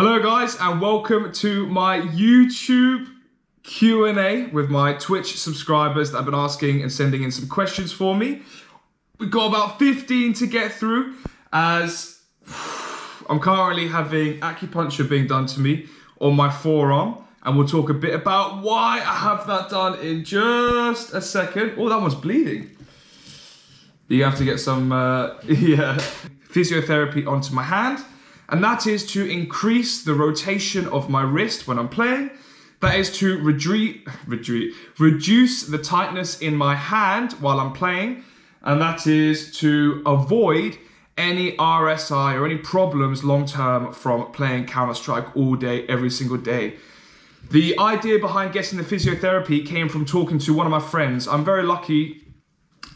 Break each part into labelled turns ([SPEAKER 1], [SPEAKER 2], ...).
[SPEAKER 1] Hello guys, and welcome to my YouTube Q&A with my Twitch subscribers that have been asking and sending in some questions for me. We've got about 15 to get through as I'm currently having acupuncture being done to me on my forearm, and we'll talk a bit about why I have that done in just a second. Oh, that one's bleeding. You have to get some physiotherapy onto my hand. And that is to increase the rotation of my wrist when I'm playing. That is to reduce the tightness in my hand while I'm playing. And that is to avoid any RSI or any problems long-term from playing Counter-Strike all day, every single day. The idea behind getting the physiotherapy came from talking to one of my friends. I'm very lucky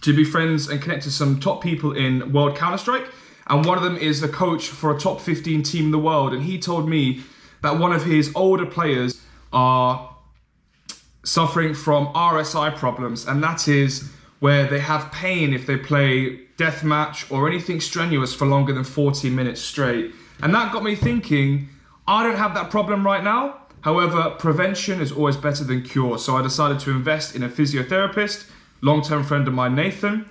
[SPEAKER 1] to be friends and connect to some top people in World Counter-Strike. And one of them is a coach for a top 15 team in the world. And he told me that one of his older players are suffering from RSI problems. And that is where they have pain if they play deathmatch or anything strenuous for longer than 40 minutes straight. And that got me thinking, I don't have that problem right now. However, prevention is always better than cure. So I decided to invest in a physiotherapist, long-term friend of mine, Nathan.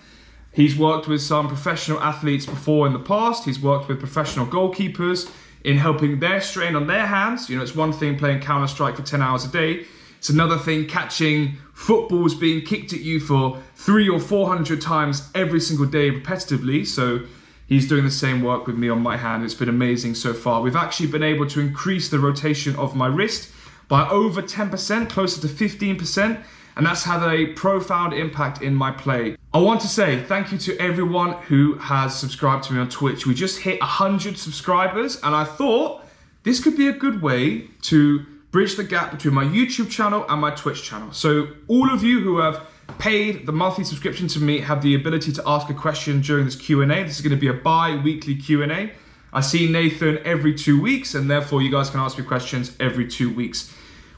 [SPEAKER 1] He's worked with some professional athletes before in the past. He's worked with professional goalkeepers in helping their strain on their hands. You know, it's one thing playing Counter-Strike for 10 hours a day. It's another thing catching footballs being kicked at you for 300 or 400 times every single day repetitively. So he's doing the same work with me on my hand. It's been amazing so far. We've actually been able to increase the rotation of my wrist by over 10%, closer to 15%. And that's had a profound impact in my play. I want to say thank you to everyone who has subscribed to me on Twitch. We just hit 100 subscribers, and I thought this could be a good way to bridge the gap between my YouTube channel and my Twitch channel. So all of you who have paid the monthly subscription to me have the ability to ask a question during this Q&A. This is going to be a bi-weekly Q&A. I see Nathan every 2 weeks, and therefore you guys can ask me questions every 2 weeks.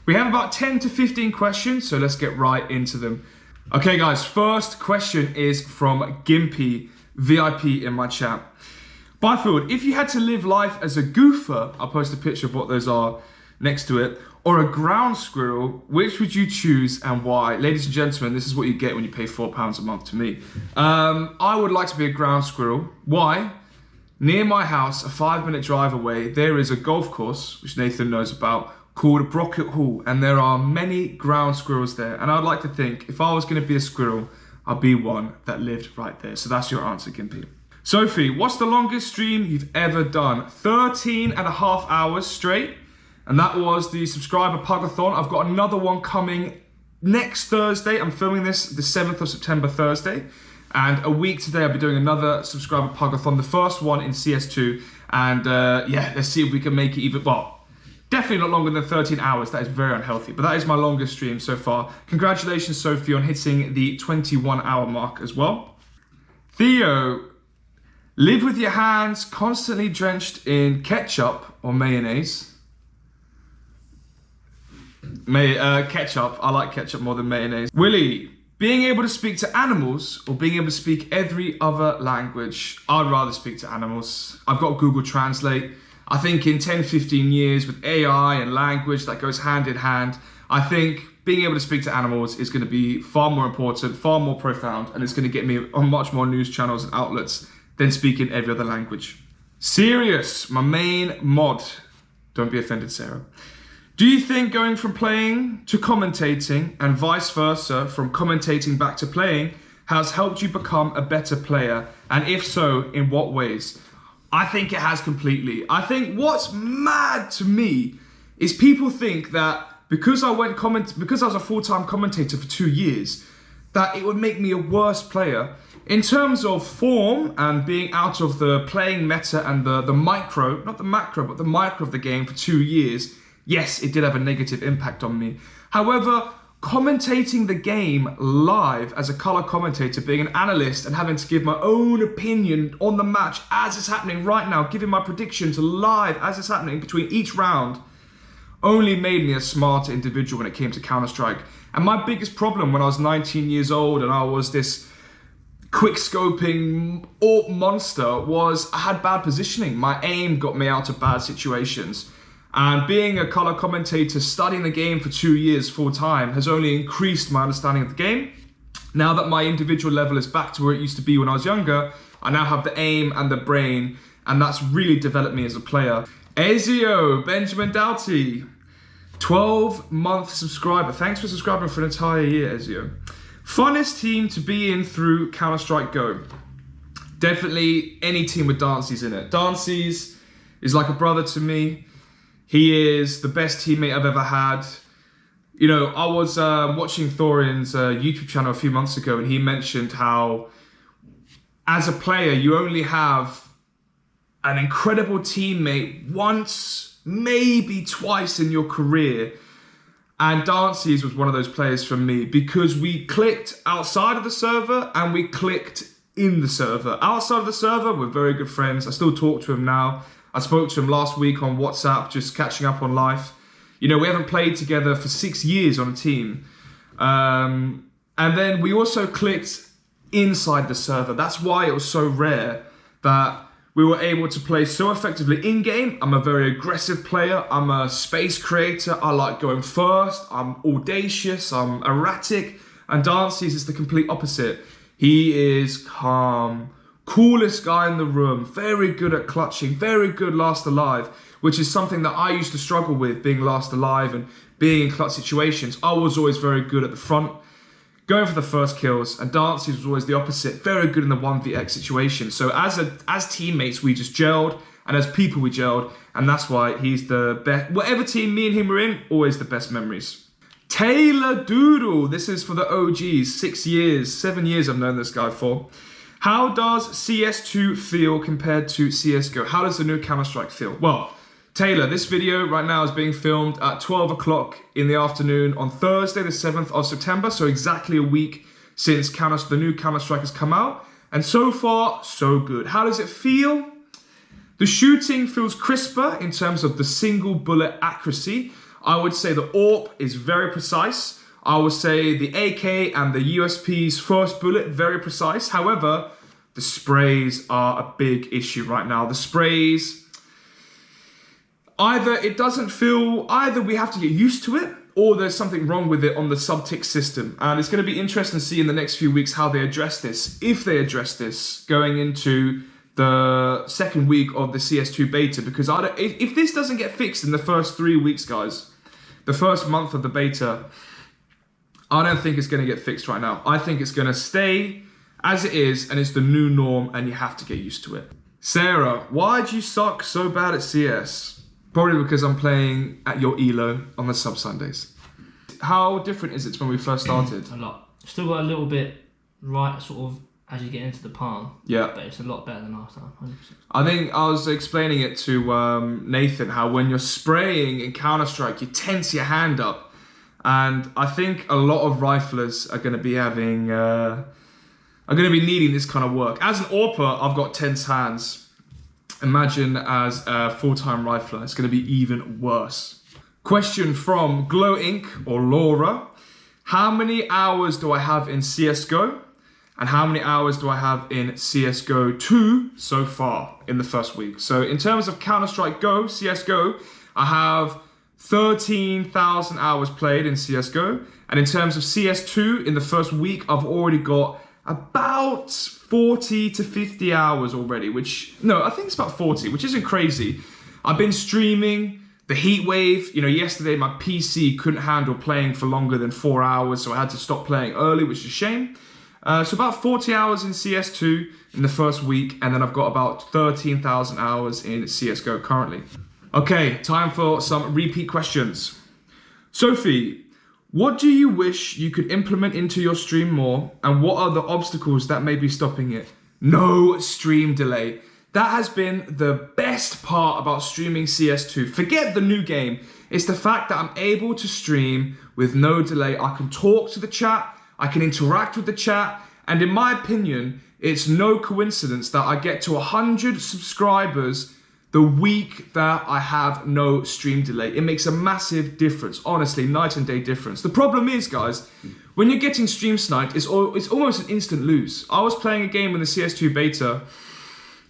[SPEAKER 1] We have about 10 to 15 questions, so let's get right into them. Okay guys, first question is from Gimpy, VIP in my chat. Byfield, if you had to live life as a goofer, I'll post a picture of what those are next to it, or a ground squirrel, which would you choose and why? Ladies and gentlemen, this is what you get when you pay £4 a month to me. I would like to be a ground squirrel. Why? Near my house, a 5-minute drive away, there is a golf course, which Nathan knows about, called Brocket Hall, and there are many ground squirrels there. And I'd like to think, if I was going to be a squirrel, I'd be one that lived right there. So that's your answer, Gimpy. Sophie, what's the longest stream you've ever done? 13.5 hours straight, and that was the subscriber pug-a-thon. I've got another one coming next Thursday. I'm filming this the 7th of September, Thursday. And a week today, I'll be doing another subscriber pug-a-thon, the first one in CS2. And yeah, let's see if we can make it even, well, definitely not longer than 13 hours. That is very unhealthy, but that is my longest stream so far. Congratulations, Sophie, on hitting the 21-hour mark as well. Theo, live with your hands constantly drenched in ketchup or mayonnaise. Ketchup. I like ketchup more than mayonnaise. Willie, being able to speak to animals or being able to speak every other language? I'd rather speak to animals. I've got Google Translate. I think in 10, 15 years with AI and language that goes hand in hand, I think being able to speak to animals is going to be far more important, far more profound, and it's going to get me on much more news channels and outlets than speaking every other language. Sirius, my main mod. Don't be offended, Sarah. Do you think going from playing to commentating and vice versa, from commentating back to playing, has helped you become a better player? And if so, in what ways? I think it has completely. I think what's mad to me is people think that because I was a full-time commentator for 2 years, that it would make me a worse player. In terms of form and being out of the playing meta and the micro, not the macro, but the micro of the game for 2 years, yes, it did have a negative impact on me. However, commentating the game live as a color commentator, being an analyst and having to give my own opinion on the match as it's happening right now, giving my predictions live as it's happening between each round, only made me a smarter individual when it came to Counter-Strike. And my biggest problem when I was 19 years old and I was this quick scoping AWP monster was I had bad positioning. My aim got me out of bad situations. And being a color commentator, studying the game for 2 years full time has only increased my understanding of the game. Now that my individual level is back to where it used to be when I was younger, I now have the aim and the brain, and that's really developed me as a player. Ezio, Benjamin Doughty, 12-month subscriber. Thanks for subscribing for an entire year, Ezio. Funnest team to be in through Counter-Strike Go. Definitely any team with Dancy's in it. Dancy's is like a brother to me. He is the best teammate I've ever had. You know, I was watching Thorin's YouTube channel a few months ago, and he mentioned how, as a player, you only have an incredible teammate once, maybe twice in your career. And Dancy's was one of those players for me, because we clicked outside of the server and we clicked in the server. Outside of the server, we're very good friends. I still talk to him now. I spoke to him last week on WhatsApp, just catching up on life. You know, we haven't played together for 6 years on a team. And then we also clicked inside the server. That's why it was so rare that we were able to play so effectively in-game. I'm a very aggressive player. I'm a space creator. I like going first. I'm audacious. I'm erratic. And Dancy's is the complete opposite. He is calm, coolest guy in the room, very good at clutching, very good last alive, which is something that I used to struggle with, being last alive and being in clutch situations. I was always very good at the front, going for the first kills, and Dancy's was always the opposite, very good in the 1vx situation. So as teammates, we just gelled, and as people, we gelled, and that's why he's the best. Whatever team me and him were in, always the best memories. Taylor Doodle, this is for the OGs, 6 years, 7 years I've known this guy for. How does CS2 feel compared to CSGO? How does the new Counter-Strike feel? Well, Taylor, this video right now is being filmed at 12 o'clock in the afternoon on Thursday, the 7th of September. So exactly a week since the new Counter-Strike has come out. And so far, so good. How does it feel? The shooting feels crisper in terms of the single bullet accuracy. I would say the AWP is very precise. I would say the AK and the USP's first bullet, very precise. However, the sprays are a big issue right now. The sprays, either we have to get used to it, or there's something wrong with it on the sub-tick system. And it's going to be interesting to see in the next few weeks how they address this, if they address this going into the second week of the CS2 beta. Because if this doesn't get fixed in the first 3 weeks, guys, the first month of the beta, I don't think it's going to get fixed right now. I think it's going to stay as it is, and it's the new norm, and you have to get used to it. Sarah, why do you suck so bad at CS? Probably because I'm playing at your ELO on the sub Sundays. How different is it to when we first started?
[SPEAKER 2] A lot. Still got a little bit right, sort of, as you get into the palm.
[SPEAKER 1] Yeah.
[SPEAKER 2] But it's a lot better than last time, 100%.
[SPEAKER 1] I think I was explaining it to Nathan, how when you're spraying in Counter-Strike, you tense your hand up. And I think a lot of riflers are going to be needing this kind of work. As an AWPer, I've got tense hands. Imagine as a full-time rifler, it's going to be even worse. Question from Glow Inc. or Laura. How many hours do I have in CSGO? And how many hours do I have in CSGO 2 so far in the first week? So in terms of Counter-Strike Go, CSGO, I have 13,000 hours played in CSGO. And in terms of CS2, in the first week, I've already got about 40 to 50 hours already, I think it's about 40, which isn't crazy. I've been streaming the heat wave. You know, yesterday my PC couldn't handle playing for longer than 4 hours, so I had to stop playing early, which is a shame. So about 40 hours in CS2 in the first week, and then I've got about 13,000 hours in CSGO currently. Okay, time for some repeat questions. Sophie, what do you wish you could implement into your stream more, and what are the obstacles that may be stopping it? No stream delay. That has been the best part about streaming CS2. Forget the new game. It's the fact that I'm able to stream with no delay. I can talk to the chat, I can interact with the chat, and in my opinion, it's no coincidence that I get to 100 subscribers the week that I have no stream delay. It makes a massive difference, honestly, night and day difference. The problem is, guys, when you're getting stream sniped, it's almost an instant lose. I was playing a game in the CS2 beta,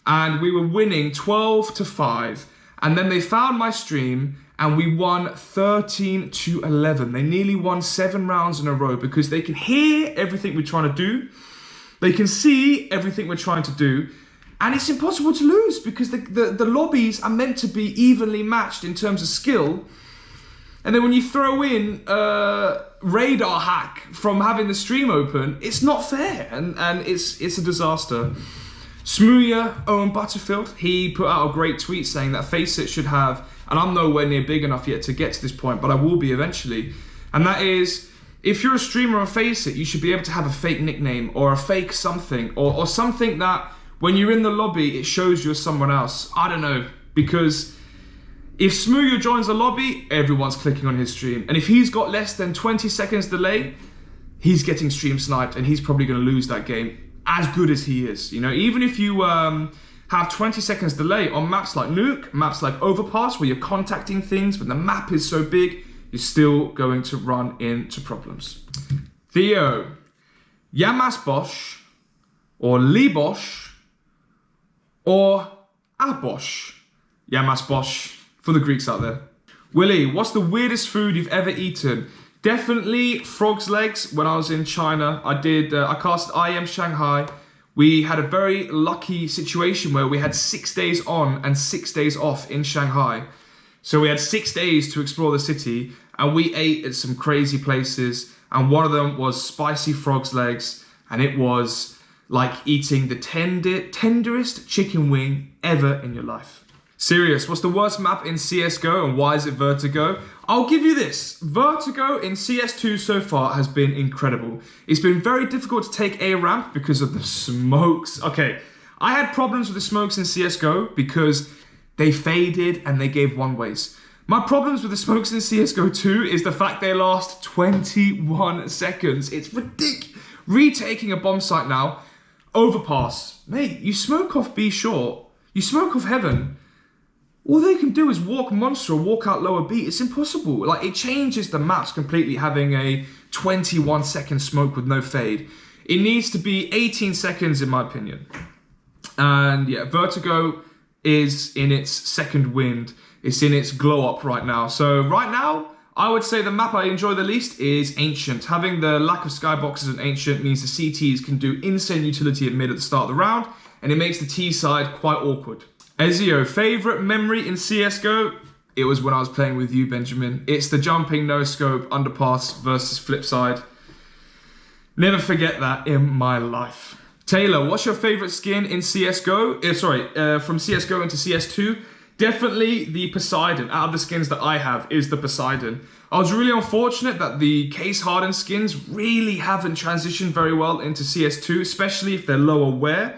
[SPEAKER 1] and we were winning 12-5, And then they found my stream and we won 13-11. They nearly won 7 rounds in a row because they can hear everything we're trying to do. They can see everything we're trying to do. And it's impossible to lose because the lobbies are meant to be evenly matched in terms of skill. And then when you throw in a radar hack from having the stream open, it's not fair, and it's a disaster. Smooya Owen Butterfield, he put out a great tweet saying that Faceit should have, and I'm nowhere near big enough yet to get to this point, but I will be eventually. And that is, if you're a streamer on Faceit, you should be able to have a fake nickname or a fake something, or something that when you're in the lobby, it shows you're someone else. I don't know, because if Smooya joins the lobby, everyone's clicking on his stream. And if he's got less than 20 seconds delay, he's getting stream sniped and he's probably going to lose that game, as good as he is. You know, even if you have 20 seconds delay on maps like Nuke, maps like Overpass, where you're contacting things, but the map is so big, you're still going to run into problems. Theo, Yamas Bosch, or Libosh, or Abosh. Yamas Bosch. For the Greeks out there. Willie, what's the weirdest food you've ever eaten? Definitely frog's legs. When I was in China, I cast IM Shanghai. We had a very lucky situation where we had 6 days on and 6 days off in Shanghai. So we had 6 days to explore the city and we ate at some crazy places. And one of them was spicy frog's legs. And it was like eating the tenderest chicken wing ever in your life. Serious, what's the worst map in CSGO and why is it Vertigo? I'll give you this. Vertigo in CS2 so far has been incredible. It's been very difficult to take A ramp because of the smokes. Okay, I had problems with the smokes in CSGO because they faded and they gave one ways. My problems with the smokes in CSGO 2 is the fact they last 21 seconds. It's ridiculous. Retaking a bomb site now, Overpass. Mate, you smoke off B short, you smoke off heaven. All they can do is walk monster or walk out lower B. It's impossible. Like, it changes the maps completely having a 21 second smoke with no fade. It needs to be 18 seconds in my opinion. And yeah, Vertigo is in its second wind. It's in its glow up right now. So right now, I would say the map I enjoy the least is Ancient. Having the lack of skyboxes in Ancient means the CTs can do insane utility at mid at the start of the round, and it makes the T side quite awkward. Ezio, favourite memory in CSGO? It was when I was playing with you, Benjamin. It's the jumping no-scope underpass versus flipside. Never forget that in my life. Taylor, what's your favourite skin in CSGO? From CSGO into CS2? Definitely the Poseidon. Out of the skins that I have is the Poseidon. I was really unfortunate that the case hardened skins really haven't transitioned very well into CS2, especially if they're lower wear.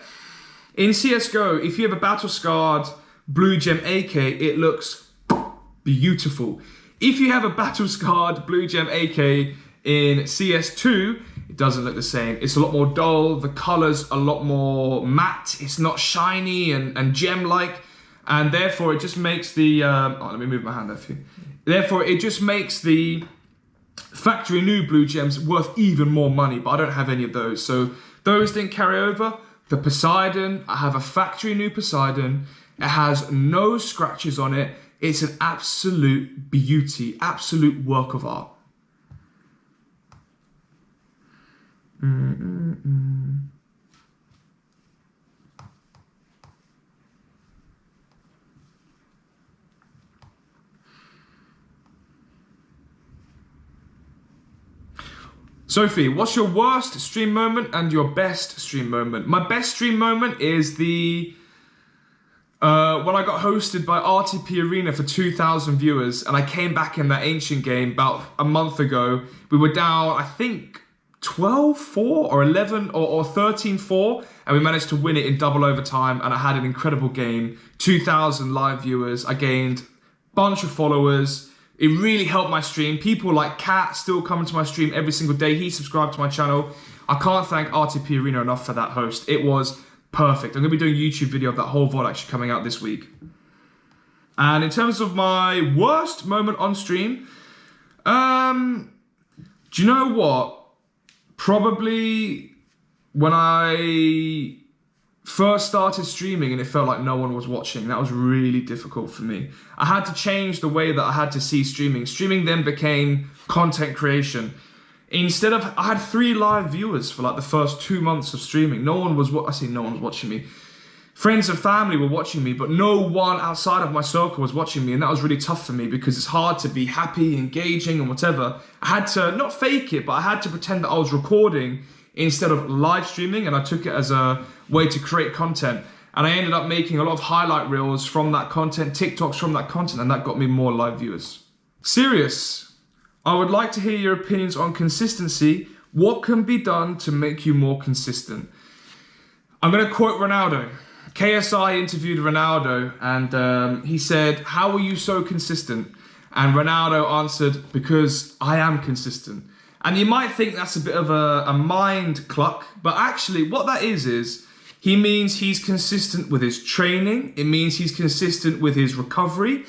[SPEAKER 1] In CSGO, if you have a battle-scarred blue gem AK, it looks beautiful. If you have a battle-scarred blue gem AK in CS2, it doesn't look the same. It's a lot more dull, the color's a lot more matte, it's not shiny and gem-like, and therefore it just makes the, let me move my hand there for you. Therefore, it just makes the factory new blue gems worth even more money, but I don't have any of those, so those didn't carry over. The Poseidon, I have a factory new Poseidon. It has no scratches on it. It's an absolute beauty, absolute work of art. Sophie, what's your worst stream moment and your best stream moment? My best stream moment is the when I got hosted by RTP Arena for 2,000 viewers and I came back in that Ancient game about a month ago. We were down, I think, 12-4 or 11 or 13-4, and we managed to win it in double overtime, and I had an incredible game. 2,000 live viewers. I gained a bunch of followers. It really helped my stream. People like Kat still coming to my stream every single day. He subscribed to my channel. I can't thank RTP Arena enough for that host. It was perfect. I'm going to be doing a YouTube video of that whole VOD actually coming out this week. And in terms of my worst moment on stream, do you know what? Probably when I first started streaming and it felt like no one was watching. That was really difficult for me. I had to change the way that I had to see streaming. Streaming then became content creation. Instead of, I had 3 live viewers for like the first 2 months of streaming. No one was, I say no one was watching me. Friends and family were watching me, but no one outside of my circle was watching me. And that was really tough for me because it's hard to be happy, engaging and whatever. I had to not fake it, but I had to pretend that I was recording instead of live streaming, and I took it as a way to create content. And I ended up making a lot of highlight reels from that content, TikToks from that content, and that got me more live viewers. Serious, I would like to hear your opinions on consistency. What can be done to make you more consistent? I'm gonna quote Ronaldo. KSI interviewed Ronaldo and he said, how are you so consistent? And Ronaldo answered, because I am consistent. And you might think that's a bit of a mind cluck, but actually what that is he means he's consistent with his training. It means he's consistent with his recovery.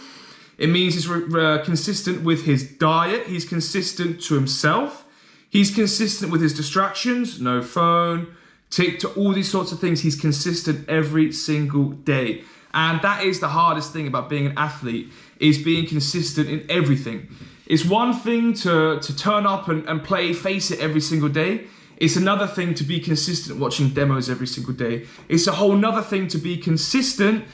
[SPEAKER 1] It means he's consistent with his diet. He's consistent to himself. He's consistent with his distractions, no phone, TikTok, all these sorts of things. He's consistent every single day. And that is the hardest thing about being an athlete, is being consistent in everything. It's one thing to turn up and play Face It every single day. It's another thing to be consistent watching demos every single day. It's a whole nother thing to be consistent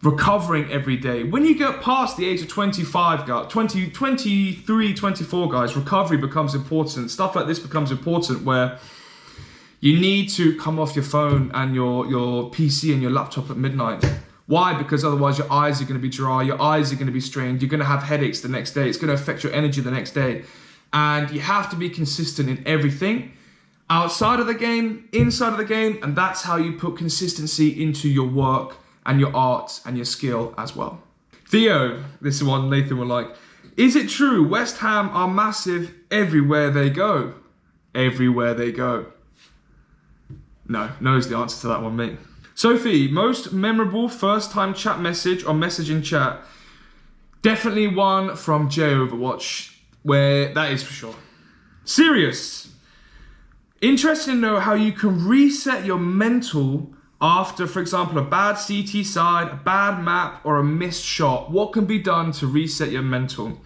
[SPEAKER 1] recovering every day. When you get past the age of 25, guys, 23, 24 guys, recovery becomes important. Stuff like this becomes important where you need to come off your phone and your PC and your laptop at midnight. Why? Because otherwise your eyes are going to be dry, your eyes are going to be strained, you're going to have headaches the next day, it's going to affect your energy the next day. And you have to be consistent in everything, outside of the game, inside of the game, and that's how you put consistency into your work and your art and your skill as well. Theo, this is one Nathan will like. Is it true West Ham are massive everywhere they go? Everywhere they go. No is the answer to that one, mate. Sophie, most memorable first-time chat message or messaging chat? Definitely one from J Overwatch, where that is for sure. Serious. Interested to know how you can reset your mental after, for example, a bad CT side, a bad map, or a missed shot. What can be done to reset your mental?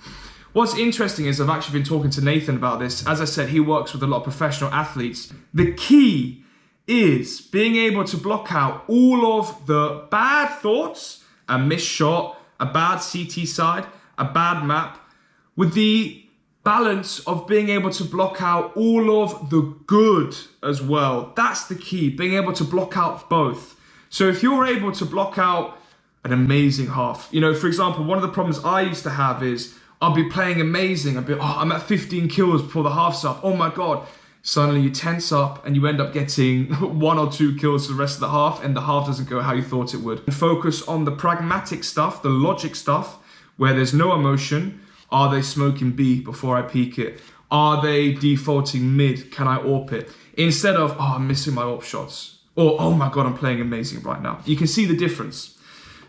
[SPEAKER 1] What's interesting is I've actually been talking to Nathan about this. As I said, he works with a lot of professional athletes. The key is being able to block out all of the bad thoughts, a missed shot, a bad CT side, a bad map, with the balance of being able to block out all of the good as well. That's the key, being able to block out both. So if you're able to block out an amazing half, you know, for example, one of the problems I used to have is I'll be playing amazing, I'm at 15 kills before the half's up, oh my God. Suddenly you tense up and you end up getting 1 or 2 kills for the rest of the half, and the half doesn't go how you thought it would. Focus on the pragmatic stuff, the logic stuff, where there's no emotion. Are they smoking B before I peek it? Are they defaulting mid? Can I AWP it? Instead of, oh, I'm missing my AWP shots. Or, oh my God, I'm playing amazing right now. You can see the difference.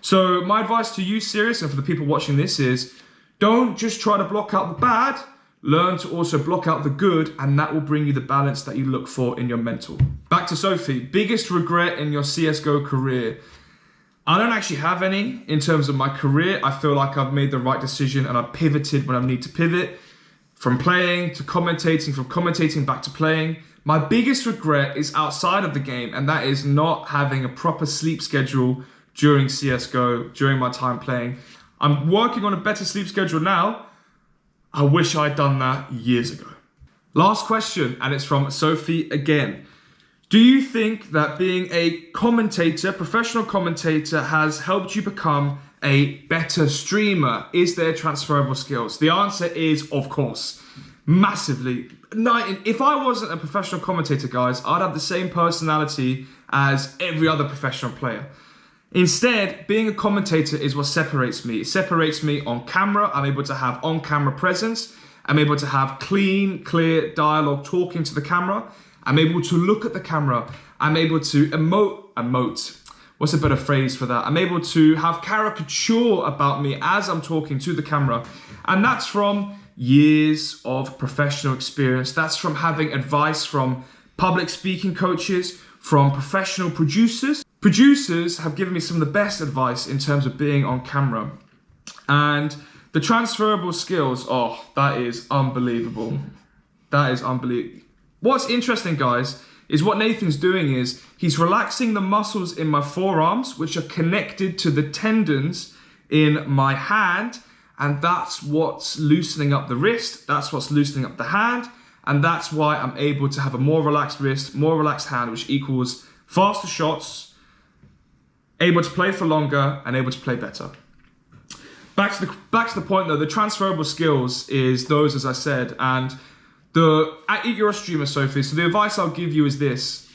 [SPEAKER 1] So my advice to you, Sirius, and for the people watching this is, don't just try to block out the bad. Learn to also block out the good, and that will bring you the balance that you look for in your mental. Back to Sophie. Biggest regret in your CSGO career? I don't actually have any in terms of my career. I feel like I've made the right decision and I pivoted when I need to pivot. From playing to commentating, from commentating back to playing. My biggest regret is outside of the game, and that is not having a proper sleep schedule during CSGO, during my time playing. I'm working on a better sleep schedule now. I wish I'd done that years ago. Last question, and it's from Sophie again. Do you think that being a commentator, professional commentator, has helped you become a better streamer? Is there transferable skills? The answer is, of course, massively. If I wasn't a professional commentator, guys, I'd have the same personality as every other professional player. Instead, being a commentator is what separates me. It separates me on camera. I'm able to have on-camera presence. I'm able to have clean, clear dialogue talking to the camera. I'm able to look at the camera. I'm able to emote. What's a better phrase for that? I'm able to have caricature about me as I'm talking to the camera. And that's from years of professional experience. That's from having advice from public speaking coaches, from professional producers, Producers have given me some of the best advice in terms of being on camera. And the transferable skills, oh, that is unbelievable. That is unbelievable. What's interesting, guys, is what Nathan's doing is he's relaxing the muscles in my forearms, which are connected to the tendons in my hand. And that's what's loosening up the wrist. That's what's loosening up the hand. And that's why I'm able to have a more relaxed wrist, more relaxed hand, which equals faster shots, able to play for longer, and able to play better. Back to the point though, the transferable skills is those, as I said, and you're a streamer, Sophie, so the advice I'll give you is this.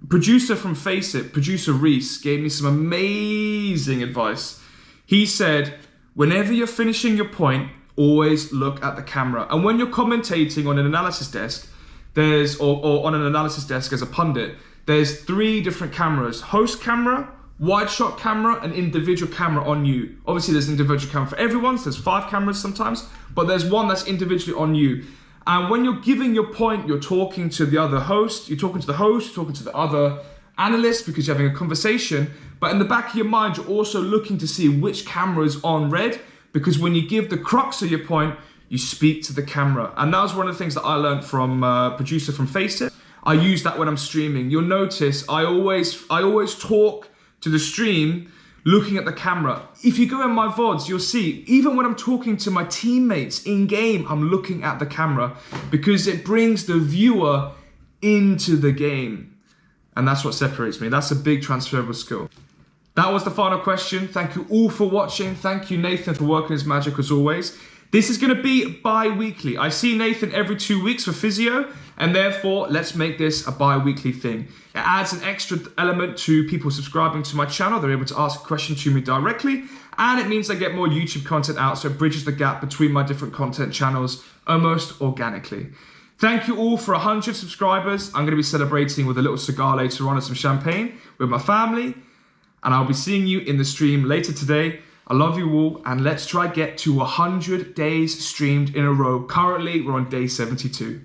[SPEAKER 1] Producer from Face It, producer Reese, gave me some amazing advice. He said, whenever you're finishing your point, always look at the camera. And when you're commentating on an analysis desk, or on an analysis desk as a pundit, there's 3 different cameras: host camera, wide shot camera, and individual camera on you. Obviously there's an individual camera for everyone, so there's 5 cameras sometimes, but there's one that's individually on you. And when you're giving your point, you're talking to the other host, you're talking to the host, you're talking to the other analyst because you're having a conversation. But in the back of your mind, you're also looking to see which camera is on red, because when you give the crux of your point, you speak to the camera. And that was one of the things that I learned from producer from Face It. I use that when I'm streaming. You'll notice I always talk to the stream looking at the camera. If you go in my VODs, you'll see, even when I'm talking to my teammates in game, I'm looking at the camera because it brings the viewer into the game. And that's what separates me. That's a big transferable skill. That was the final question. Thank you all for watching. Thank you, Nathan, for working his magic as always. This is going to be bi-weekly. I see Nathan every 2 weeks for physio, and therefore let's make this a bi-weekly thing. It adds an extra element to people subscribing to my channel. They're able to ask a question to me directly, and it means I get more YouTube content out, so it bridges the gap between my different content channels almost organically. Thank you all for 100 subscribers. I'm going to be celebrating with a little cigar later on and some champagne with my family, and I'll be seeing you in the stream later today. I love you all, and let's try get to 100 days streamed in a row. Currently, we're on day 72.